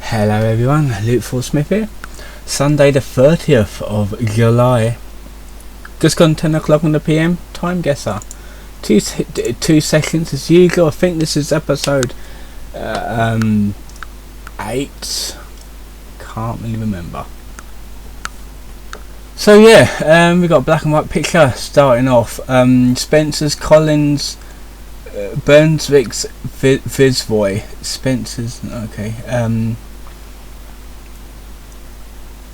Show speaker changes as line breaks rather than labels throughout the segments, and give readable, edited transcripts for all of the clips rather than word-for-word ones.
Hello everyone, Luke Smith here. Sunday the 30th of July. Just gone 10 o'clock on the PM. TimeGuessr. Two sessions as usual. I think this is episode 8. Can't really remember. So yeah, we got a black and white picture starting off. Spencer's, Collins, Burnswick's, Visvoy. Spencer's, okay.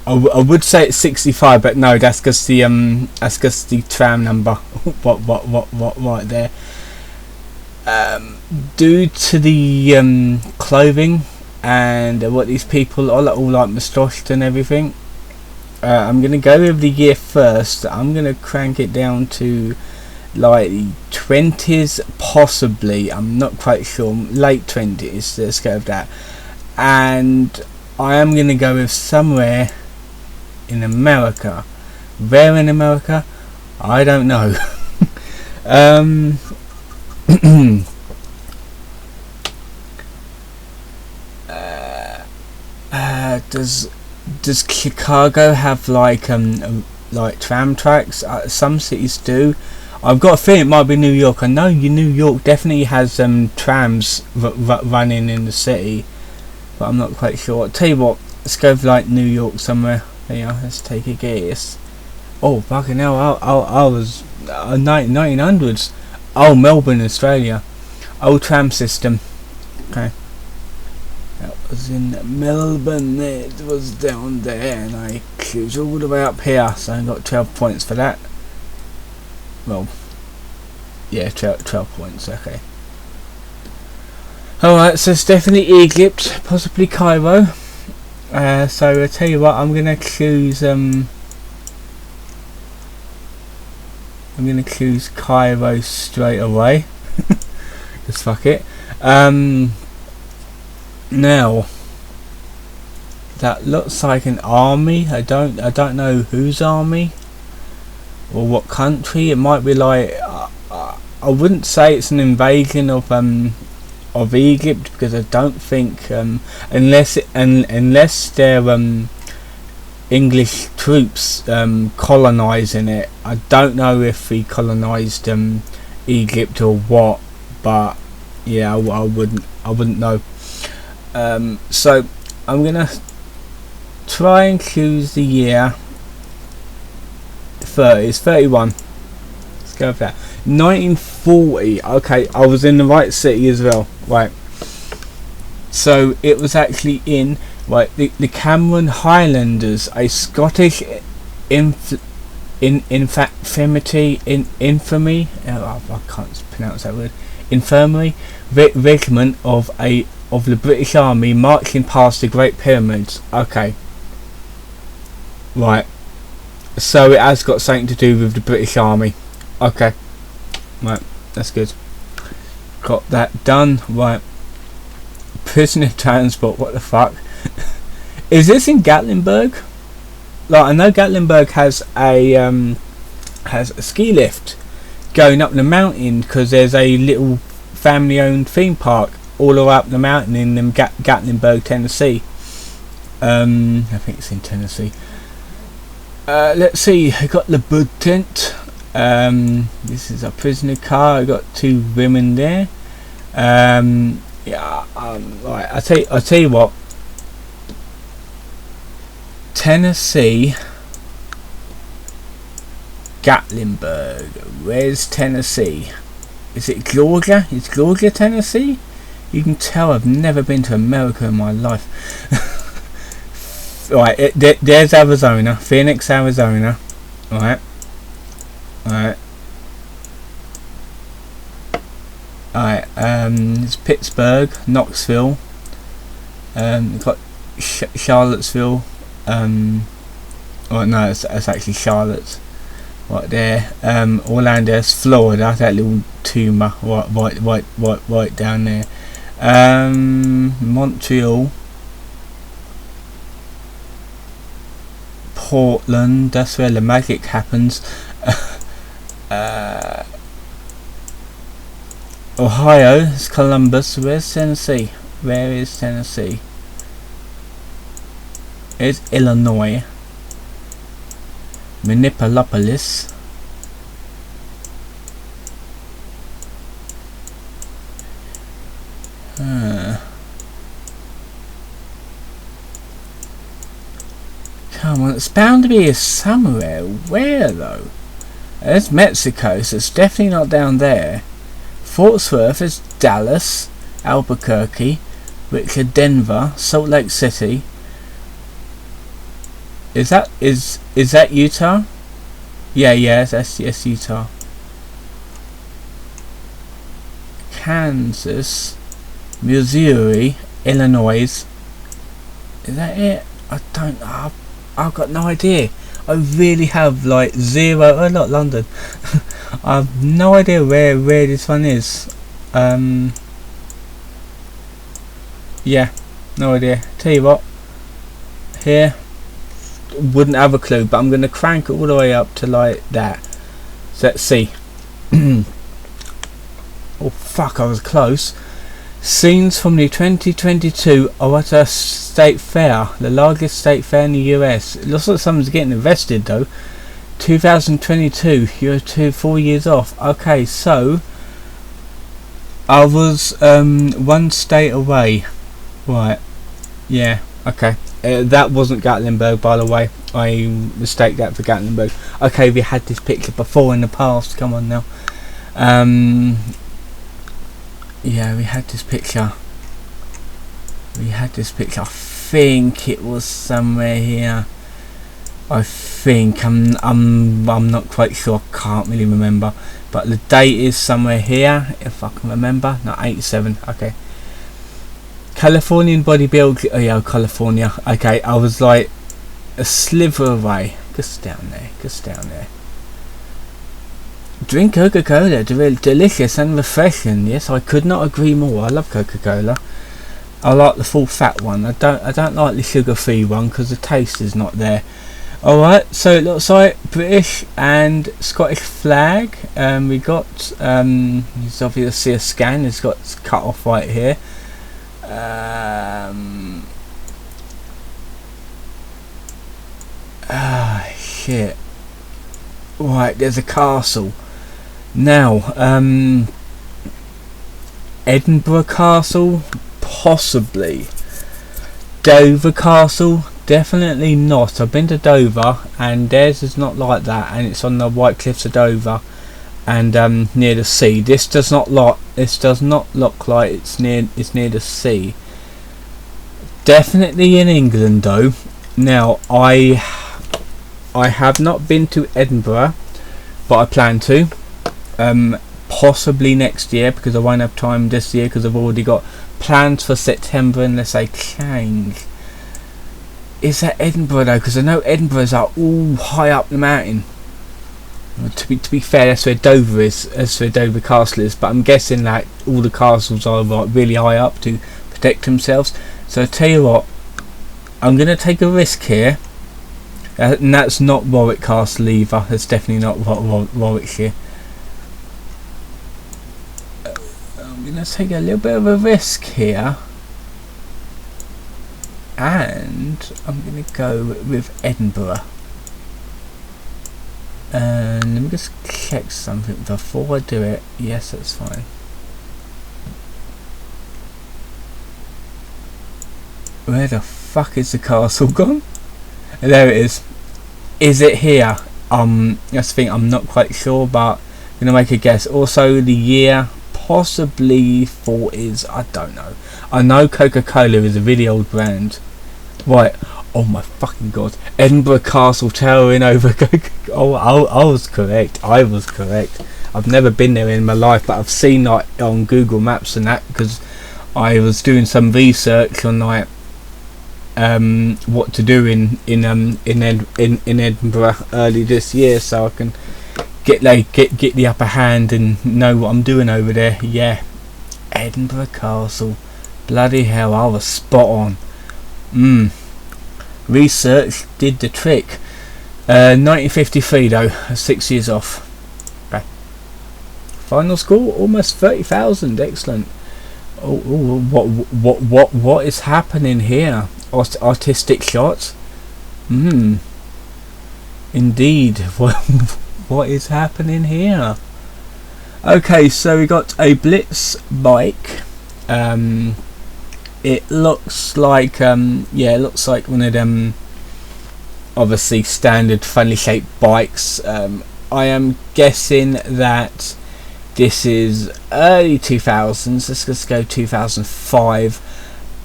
I would say it's 65, but no, that's just the tram number. what right there. Due to the clothing and what these people all like moustached and everything, I'm gonna go with the year first. I'm gonna crank it down to like 20s, possibly. I'm not quite sure. Late 20s. Let's go with that. And I am gonna go with somewhere in America. Where in America? I don't know. Does Chicago have like tram tracks? Some cities do. I've got a feeling it might be New York. I know New York definitely has trams running in the city, but I'm not quite sure. I'll tell you what, let's go for like New York somewhere. Yeah, let's take a guess. Oh fucking hell! I was 1900s. Oh, Melbourne, Australia. Old tram system. Okay. That was in Melbourne. It was down there, and I cruised all the way up here, so I got 12 points for that. Well, yeah, 12 points. Okay. All right, so it's definitely Egypt, possibly Cairo. So I tell you what, I'm gonna choose Cairo straight away. Just fuck it. Now that looks like an army. I don't know whose army or what country. It might be like I wouldn't say it's an invasion of Egypt, because I don't think unless they're English troops colonising it. I don't know if we colonised Egypt or what, but yeah, I wouldn't know. So I'm gonna try and choose the year 30. It's 31. Let's go with that. 1940. Okay, I was in the right city as well. Right. So it was actually in the Cameron Highlanders, a Scottish infamy. Oh, I can't pronounce that word. Infirmary regiment of the British Army marching past the Great Pyramids. Okay. Right. So it has got something to do with the British Army. Okay. Right, that's good. Got that done. Right. Prisoner transport, what the fuck? Is this in Gatlinburg? Like, I know Gatlinburg has a ski lift going up the mountain, because there's a little family owned theme park all the way up the mountain in Gatlinburg, Tennessee. I think it's in Tennessee. Let's see, I got the Bud tent. This is a prisoner car. I got two women there. Yeah. Right. I'll tell you what. Tennessee. Gatlinburg. Where's Tennessee? Is it Georgia? Is Georgia Tennessee? You can tell I've never been to America in my life. Right. There's Arizona. Phoenix, Arizona. Right. Alright. It's Pittsburgh, Knoxville. We've got Charlottesville. Oh no, it's actually Charlotte. Right there. Orlando's Florida. That little tumor right down there. Montreal. Portland. That's where the magic happens. Ohio is Columbus. Where's Tennessee? Where is Tennessee? It's Illinois. Minneapolis. Come on, it's bound to be here somewhere. Where though? There's Mexico, so it's definitely not down there. Fort Worth is Dallas, Albuquerque, Richard, Denver, Salt Lake City. Is that Utah? Yeah, that's Utah. Kansas, Missouri, Illinois. Is that it? I don't know. I've got no idea. I really have like zero. Oh, not London. I have no idea where this one is. Yeah, no idea. Tell you what, here, wouldn't have a clue, but I'm going to crank it all the way up to like that. So let's see. Oh fuck, I was close. Scenes from the 2022 Iowa State Fair, the largest state fair in the US. It looks like someone's getting arrested though. 2022, you're 4 years off. Okay, so I was 1 state away. Right, yeah, okay. That wasn't Gatlinburg, by the way. I mistaked that for Gatlinburg. Okay, we had this picture before in the past. Come on now. Yeah, we had this picture. I think it was somewhere here. I think I'm not quite sure. I can't really remember. But the date is somewhere here, if I can remember. No, 87. Okay. Californian bodybuilder. Oh yeah, California. Okay, I was like a sliver away. Just down there. Drink Coca-Cola, delicious and refreshing. Yes, I could not agree more. I love Coca-Cola. I like the full fat one. I don't like the sugar-free one because the taste is not there. Alright, so it looks like British and Scottish flag. We got it's obviously a scan. It's got cut off right here. Shit. Right, there's a castle. Now, Edinburgh Castle, possibly. Dover Castle, definitely not. I've been to Dover, and theirs is not like that, and it's on the White Cliffs of Dover, and near the sea. This does not look like it's near the sea. Definitely in England though. Now, I have not been to Edinburgh, but I plan to. Possibly next year, because I won't have time this year because I've already got plans for September unless I change. Is that Edinburgh though? Because I know Edinburgh's are all high up the mountain. To be fair, that's where Dover is. That's where Dover Castle is. But I'm guessing like all the castles are like really high up to protect themselves. So I tell you what, I'm gonna take a risk here. And that's not Warwick Castle either. That's definitely not Warwickshire. I'm going to take a little bit of a risk here. And I'm going to go with Edinburgh. And let me just check something before I do it. Yes, that's fine. Where the fuck is the castle gone? There it is. Is it here? That's the thing, I'm not quite sure, but I'm gonna make a guess. Also the year, possibly 40s, I don't know. I know Coca-Cola is a really old brand. Right, oh my fucking god. Edinburgh Castle towering over Coca-Cola. Oh, I was correct. I've never been there in my life, but I've seen like on Google Maps and that, because I was doing some research on like what to do in Edinburgh early this year, so I can get the upper hand and know what I'm doing over there. Yeah, Edinburgh Castle, bloody hell, I was spot on. Research did the trick. 1953 though, 6 years off. Okay. Final score almost 30,000. Excellent. Oh, what is happening here? Artistic shots. Indeed. What is happening here? Okay, so we got a Blitz bike. It looks like yeah, it looks like one of them obviously standard funny shaped bikes. I am guessing that this is early 2000s. Let's just go 2005.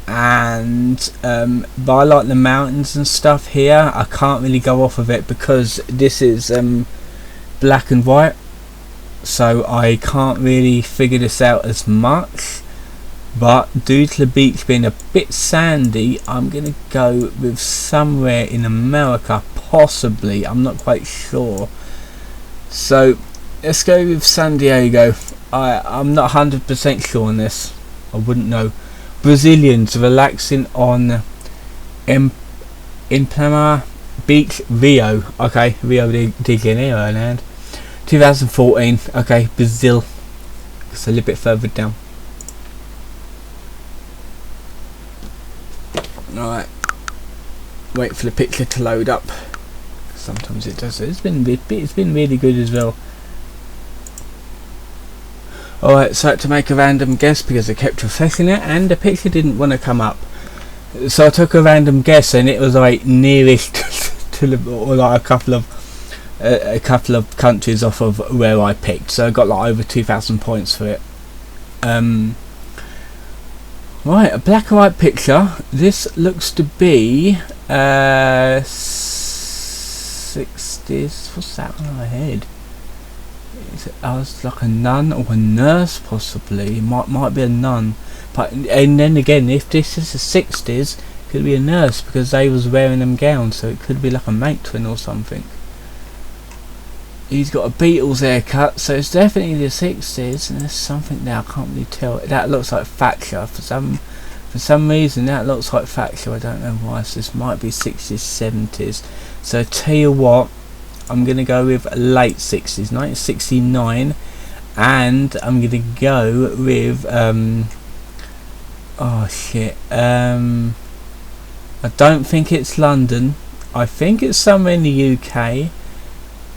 And but I like the mountains and stuff here. I can't really go off of it because this is black and white, so I can't really figure this out as much. But due to the beach being a bit sandy, I'm gonna go with somewhere in America, possibly. I'm not quite sure. So let's go with San Diego. I'm not 100% sure on this. I wouldn't know. Brazilians relaxing on Ipanema Beach, Rio. Okay, Rio de Janeiro, and 2014. Okay, Brazil. It's a little bit further down. Alright, wait for the picture to load up. Sometimes it does. It's been really good as well. Alright, so I had to make a random guess because I kept refreshing it and the picture didn't want to come up. So I took a random guess and it was like nearest to the, or like a couple of countries off of where I picked. So I got like over 2,000 points for it. Right, a black and white picture. This looks to be 60s. What's that on my head? Is it, it's like a nun or a nurse, possibly. It might be a nun. But and then again, if this is the 60s, it could be a nurse because they was wearing them gowns. So it could be like a matron or something. He's got a Beatles haircut, so it's definitely the 60s, and there's something there I can't really tell. That looks like Thatcher for some reason. That looks like Thatcher. I don't know why. So this might be 60s, 70s. So tell you what, I'm gonna go with late 60s, 1969, and I'm gonna go with oh shit. I don't think it's London. I think it's somewhere in the UK.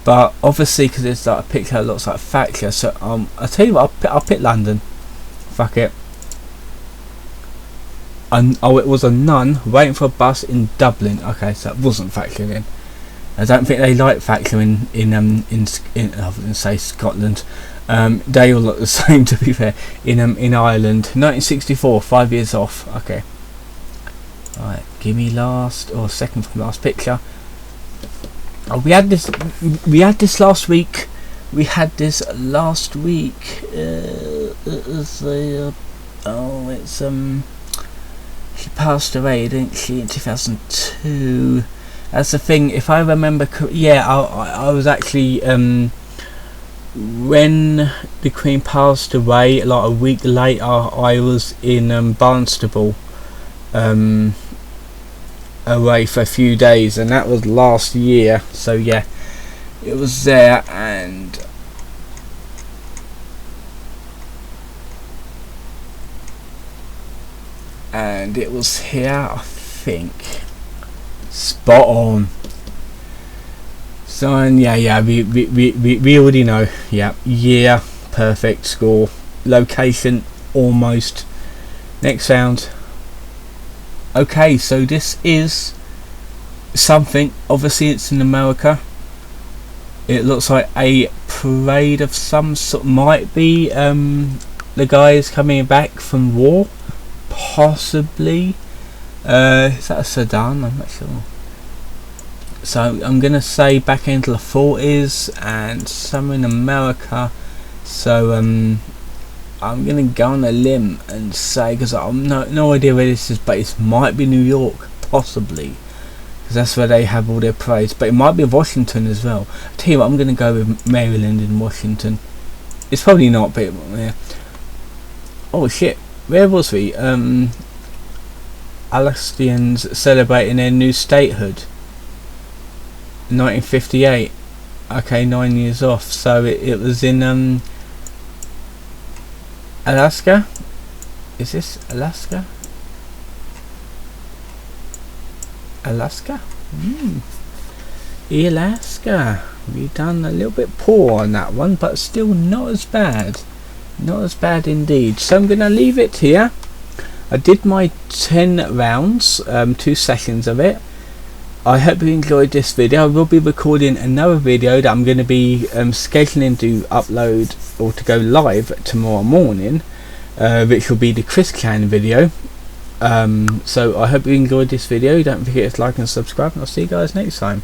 But obviously, because it's like a picture that looks like Thatcher, so I'll tell you what, I'll pick London. Fuck it. Oh, it was a nun waiting for a bus in Dublin. Okay, so it wasn't Thatcher then. I don't think they like Thatcher in I was gonna say Scotland. They all look the same, to be fair. In Ireland, 1964, 5 years off. Okay. Alright, give me last or second from last picture. Oh, we had this last week. She passed away, didn't she, in 2002? That's the thing. If I remember, yeah, I was actually when the Queen passed away, like a week later, I was in Barnstable, away for a few days, and that was last year. So yeah, it was there, and it was here, I think. Spot on. So and yeah, we already know. Yeah, perfect score. Location almost. Next sound. Okay, so this is something. Obviously, it's in America. It looks like a parade of some sort. Might be the guys coming back from war, possibly. Is that a sedan? I'm not sure. So I'm gonna say back into the 40s and somewhere in America. So I'm gonna go on a limb and say, because I'm no idea where this is, but it might be New York, possibly, because that's where they have all their parades. But it might be Washington as well. I tell you what, I'm gonna go with Maryland and Washington. It's probably not, but yeah. Oh shit, where was we? Alaskians celebrating their new statehood. 1958. Okay, 9 years off. So it was in Alaska. Is this Alaska? Alaska? Alaska, we done a little bit poor on that one, but still not as bad. Not as bad indeed. So I'm going to leave it here. I did my 10 rounds, 2 sessions of it. I hope you enjoyed this video. I will be recording another video that I'm going to be scheduling to upload or to go live tomorrow morning, which will be the Chris Clan video. So I hope you enjoyed this video. Don't forget to like and subscribe, and I'll see you guys next time.